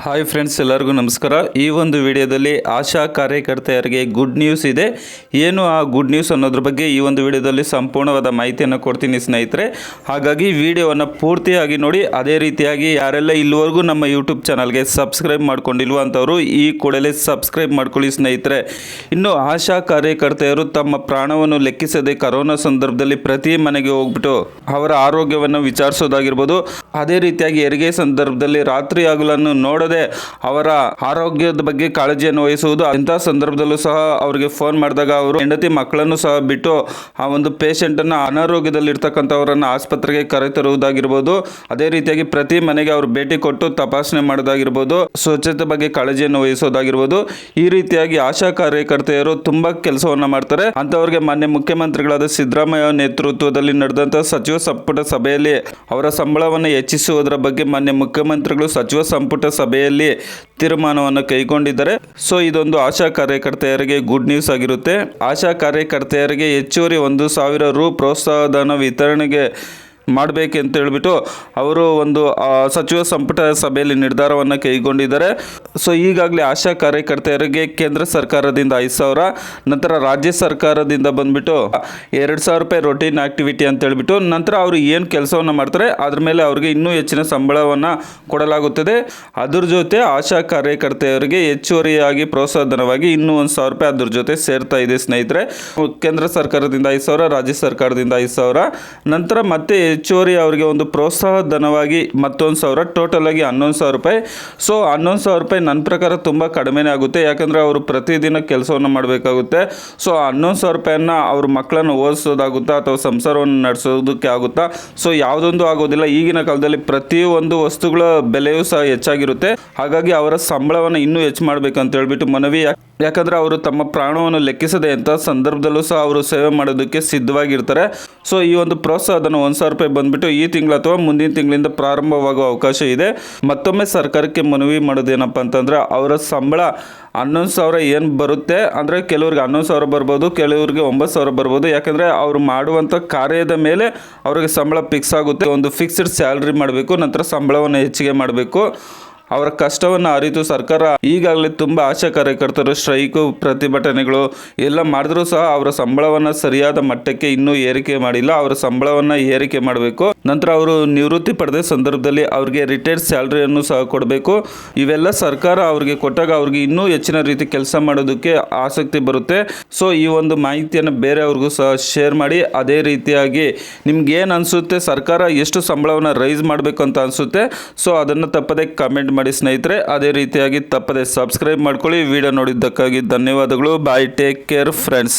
Hi friends, ಎಲ್ಲರಿಗೂ ನಮಸ್ಕಾರ. ಈ ಒಂದು ವಿಡಿಯೋದಲ್ಲಿ ಆಶಾ ಕಾರ್ಯಕರ್ತೆಯರಿಗೆ ಗುಡ್ ನ್ಯೂಸ್ ಇದೆ. ಏನು ಆ ಗುಡ್ ನ್ಯೂಸ್ ಅನ್ನೋದ್ರ ಬಗ್ಗೆ ಈ ಒಂದು ವಿಡಿಯೋದಲ್ಲಿ ಸಂಪೂರ್ಣವಾದ ಮಾಹಿತಿಯನ್ನು ಕೊಡ್ತೀನಿ ಸ್ನೇಹಿತರೆ. ಹಾಗಾಗಿ ವಿಡಿಯೋವನ್ನು ಪೂರ್ತಿಯಾಗಿ ನೋಡಿ. ಅದೇ ರೀತಿಯಾಗಿ ಯಾರೆಲ್ಲ ಇಲ್ಲಿವರೆಗೂ ನಮ್ಮ ಯೂಟ್ಯೂಬ್ ಚಾನಲ್ಗೆ ಸಬ್ಸ್ಕ್ರೈಬ್ ಮಾಡ್ಕೊಂಡಿಲ್ವ ಅಂಥವರು ಈ ಕೂಡಲೇ ಸಬ್ಸ್ಕ್ರೈಬ್ ಮಾಡ್ಕೊಳ್ಳಿ ಸ್ನೇಹಿತರೆ. ಇನ್ನು ಆಶಾ ಕಾರ್ಯಕರ್ತೆಯರು ತಮ್ಮ ಪ್ರಾಣವನ್ನು ಲೆಕ್ಕಿಸದೆ ಕರೋನಾ ಸಂದರ್ಭದಲ್ಲಿ ಪ್ರತಿ ಮನೆಗೆ ಹೋಗ್ಬಿಟ್ಟು ಅವರ ಆರೋಗ್ಯವನ್ನು ವಿಚಾರಿಸೋದಾಗಿರ್ಬೋದು. ಅದೇ ರೀತಿಯಾಗಿ ಹೆರಿಗೆ ಸಂದರ್ಭದಲ್ಲಿ ರಾತ್ರಿ ಹಗಲನ್ನು ನೋಡದೆ ಅವರ ಆರೋಗ್ಯದ ಬಗ್ಗೆ ಕಾಳಜಿಯನ್ನು ವಹಿಸುವುದು. ಇಂತಹ ಸಂದರ್ಭದಲ್ಲೂ ಸಹ ಅವರಿಗೆ ಫೋನ್ ಮಾಡಿದಾಗ ಅವರು ಹೆಂಡತಿ ಮಕ್ಕಳನ್ನು ಸಹ ಬಿಟ್ಟು ಆ ಒಂದು ಪೇಷಂಟ್ ಅನ್ನ ಅನಾರೋಗ್ಯದಲ್ಲಿರ್ತಕ್ಕಂಥವರನ್ನು ಆಸ್ಪತ್ರೆಗೆ ಕರೆತರುವುದಾಗಿರ್ಬೋದು. ಅದೇ ರೀತಿಯಾಗಿ ಪ್ರತಿ ಮನೆಗೆ ಅವರು ಭೇಟಿ ಕೊಟ್ಟು ತಪಾಸಣೆ ಮಾಡೋದಾಗಿರ್ಬೋದು, ಸ್ವಚ್ಛತೆ ಬಗ್ಗೆ ಕಾಳಜಿಯನ್ನು ವಹಿಸೋದಾಗಿರ್ಬೋದು. ಈ ರೀತಿಯಾಗಿ ಆಶಾ ಕಾರ್ಯಕರ್ತೆಯರು ತುಂಬಾ ಕೆಲಸವನ್ನ ಮಾಡ್ತಾರೆ. ಅಂತವರಿಗೆ ಮಾನ್ಯ ಮುಖ್ಯಮಂತ್ರಿಗಳಾದ ಸಿದ್ದರಾಮಯ್ಯ ನೇತೃತ್ವದಲ್ಲಿ ನಡೆದಂತಹ ಸಚಿವ ಸಂಪುಟ ಸಭೆಯಲ್ಲಿ ಅವರ ಸಂಬಳವನ್ನು ಹೆಚ್ಚಿಸುವುದರ ಬಗ್ಗೆ ಮಾನ್ಯ ಮುಖ್ಯಮಂತ್ರಿಗಳು ಸಚಿವ ಸಂಪುಟ ಸಭೆಯಲ್ಲಿ ತೀರ್ಮಾನವನ್ನು ಕೈಗೊಂಡಿದ್ದಾರೆ. ಸೊ ಇದೊಂದು ಆಶಾ ಕಾರ್ಯಕರ್ತೆಯರಿಗೆ ಗುಡ್ ನ್ಯೂಸ್ ಆಗಿರುತ್ತೆ. ಆಶಾ ಕಾರ್ಯಕರ್ತೆಯರಿಗೆ ಹೆಚ್ಚುವರಿ 1,000 ರು ಪ್ರೋತ್ಸಾಹಧನ ವಿತರಣೆಗೆ ಮಾಡಬೇಕೆಂತ ಹೇಳ್ಬಿಟ್ಟು ಅವರು ಒಂದು ಸಚಿವ ಸಂಪುಟ ಸಭೆಯಲ್ಲಿ ನಿರ್ಧಾರವನ್ನು ಕೈಗೊಂಡಿದ್ದಾರೆ. ಸೊ ಈಗಾಗಲೇ ಆಶಾ ಕಾರ್ಯಕರ್ತೆಯರಿಗೆ ಕೇಂದ್ರ ಸರ್ಕಾರದಿಂದ 5,000, ನಂತರ ರಾಜ್ಯ ಸರ್ಕಾರದಿಂದ ಬಂದ್ಬಿಟ್ಟು 2,000 ರೂಪಾಯಿ ರೊಟೀನ್ ಆಕ್ಟಿವಿಟಿ ಅಂತ ಹೇಳ್ಬಿಟ್ಟು, ನಂತರ ಅವರು ಏನು ಕೆಲಸವನ್ನು ಮಾಡ್ತಾರೆ ಅದ್ರ ಮೇಲೆ ಅವ್ರಿಗೆ ಇನ್ನೂ ಹೆಚ್ಚಿನ ಸಂಬಳವನ್ನು ಕೊಡಲಾಗುತ್ತದೆ. ಅದ್ರ ಜೊತೆ ಆಶಾ ಕಾರ್ಯಕರ್ತೆಯರಿಗೆ ಹೆಚ್ಚುವರಿಯಾಗಿ ಪ್ರೋತ್ಸಾಹಧನವಾಗಿ ಇನ್ನೂ 1,000 ರೂಪಾಯಿ ಅದ್ರ ಜೊತೆ ಸೇರ್ತಾ ಇದೆ ಸ್ನೇಹಿತರೆ. ಕೇಂದ್ರ ಸರ್ಕಾರದಿಂದ 5,000, ರಾಜ್ಯ ಸರ್ಕಾರದಿಂದ 5,000, ನಂತರ ಮತ್ತೆ ಹೆಚ್ಚುವರಿ ಅವರಿಗೆ ಒಂದು ಪ್ರೋತ್ಸಾಹ ಧನವಾಗಿ ಮತ್ತೊಂದು 1,000, ಟೋಟಲ್ ಆಗಿ 11,000 ರೂಪಾಯಿ. ಸೊ 11,000 ರೂಪಾಯಿ ನನ್ನ ಪ್ರಕಾರ ತುಂಬ ಕಡಿಮೆನೇ ಆಗುತ್ತೆ. ಯಾಕಂದರೆ ಅವರು ಪ್ರತಿದಿನ ಕೆಲಸವನ್ನು ಮಾಡಬೇಕಾಗುತ್ತೆ. ಸೊ 11,000 ರೂಪಾಯಿಯನ್ನು ಅವ್ರ ಮಕ್ಕಳನ್ನು ಓದಿಸೋದಾಗುತ್ತಾ ಅಥವಾ ಸಂಸಾರವನ್ನು ನಡೆಸೋದಕ್ಕೆ ಆಗುತ್ತಾ? ಸೊ ಯಾವುದೊಂದು ಆಗೋದಿಲ್ಲ. ಈಗಿನ ಕಾಲದಲ್ಲಿ ಪ್ರತಿಯೊಂದು ವಸ್ತುಗಳ ಬೆಲೆಯೂ ಸಹ ಹೆಚ್ಚಾಗಿರುತ್ತೆ. ಹಾಗಾಗಿ ಅವರ ಸಂಬಳವನ್ನು ಇನ್ನೂ ಹೆಚ್ಚು ಮಾಡಬೇಕಂತ ಹೇಳ್ಬಿಟ್ಟು ಮನವಿ. ಯಾಕಂದರೆ ಅವರು ತಮ್ಮ ಪ್ರಾಣವನ್ನು ಲೆಕ್ಕಿಸದೆ ಅಂತ ಸಂದರ್ಭದಲ್ಲೂ ಸಹ ಅವರು ಸೇವೆ ಮಾಡೋದಕ್ಕೆ ಸಿದ್ಧವಾಗಿರ್ತಾರೆ. ಸೊ ಈ ಒಂದು ಪ್ರೋತ್ಸಾಹಧನ 1,000 ರೂಪಾಯಿ ಬಂದ್ಬಿಟ್ಟು ಈ ತಿಂಗಳು ಅಥವಾ ಮುಂದಿನ ತಿಂಗಳಿಂದ ಪ್ರಾರಂಭವಾಗುವ ಅವಕಾಶ ಇದೆ. ಮತ್ತೊಮ್ಮೆ ಸರ್ಕಾರಕ್ಕೆ ಮನವಿ ಮಾಡೋದೇನಪ್ಪ ಅಂತಂದ್ರೆ ಅವರ ಸಂಬಳ 11,000 ಏನು ಬರುತ್ತೆ ಅಂದರೆ ಕೆಲವ್ರಿಗೆ 11,000 ಬರ್ಬೋದು, ಕೆಲವರಿಗೆ 9,000 ಬರ್ಬೋದು. ಯಾಕಂದರೆ ಅವರು ಮಾಡುವಂಥ ಕಾರ್ಯದ ಮೇಲೆ ಅವರಿಗೆ ಸಂಬಳ ಫಿಕ್ಸ್ ಆಗುತ್ತೆ. ಒಂದು ಫಿಕ್ಸ್ಡ್ ಸ್ಯಾಲ್ರಿ ಮಾಡಬೇಕು, ನಂತರ ಸಂಬಳವನ್ನು ಹೆಚ್ಚಿಗೆ ಮಾಡಬೇಕು. ಅವರ ಕಷ್ಟವನ್ನು ಅರಿತು ಸರ್ಕಾರ ಈಗಾಗಲೇ ತುಂಬ ಆಶಾ ಕಾರ್ಯಕರ್ತರು ಸ್ಟ್ರೈಕು, ಪ್ರತಿಭಟನೆಗಳು ಎಲ್ಲ ಮಾಡಿದ್ರೂ ಸಹ ಅವರ ಸಂಬಳವನ್ನು ಸರಿಯಾದ ಮಟ್ಟಕ್ಕೆ ಇನ್ನೂ ಏರಿಕೆ ಮಾಡಿಲ್ಲ. ಅವರ ಸಂಬಳವನ್ನು ಏರಿಕೆ ಮಾಡಬೇಕು. ನಂತರ ಅವರು ನಿವೃತ್ತಿ ಪಡೆದ ಸಂದರ್ಭದಲ್ಲಿ ಅವರಿಗೆ ರಿಟೈರ್ಡ್ ಸ್ಯಾಲ್ರಿಯನ್ನು ಸಹ ಕೊಡಬೇಕು. ಇವೆಲ್ಲ ಸರ್ಕಾರ ಅವರಿಗೆ ಕೊಟ್ಟಾಗ ಅವ್ರಿಗೆ ಇನ್ನೂ ಹೆಚ್ಚಿನ ರೀತಿ ಕೆಲಸ ಮಾಡೋದಕ್ಕೆ ಆಸಕ್ತಿ ಬರುತ್ತೆ. ಸೊ ಈ ಒಂದು ಮಾಹಿತಿಯನ್ನು ಬೇರೆಯವ್ರಿಗೂ ಸಹ ಶೇರ್ ಮಾಡಿ. ಅದೇ ರೀತಿಯಾಗಿ ನಿಮ್ಗೆ ಏನು ಅನಿಸುತ್ತೆ, ಸರ್ಕಾರ ಎಷ್ಟು ಸಂಬಳವನ್ನು ರೈಸ್ ಮಾಡಬೇಕು ಅಂತ ಅನಿಸುತ್ತೆ, ಸೊ ಅದನ್ನು ತಪ್ಪದೆ ಕಮೆಂಟ್ ಮಾಡಿ ಸ್ನೇಹಿತರೆ. ಅದೇ ರೀತಿಯಾಗಿ ತಪ್ಪದೆ ಸಬ್ಸ್ಕ್ರೈಬ್ ಮಾಡ್ಕೊಳ್ಳಿ. ವಿಡಿಯೋ ನೋಡಿದ್ದಕ್ಕಾಗಿ ಧನ್ಯವಾದಗಳು. ಬಾಯ್, ಟೇಕ್ ಕೇರ್ ಫ್ರೆಂಡ್ಸ್.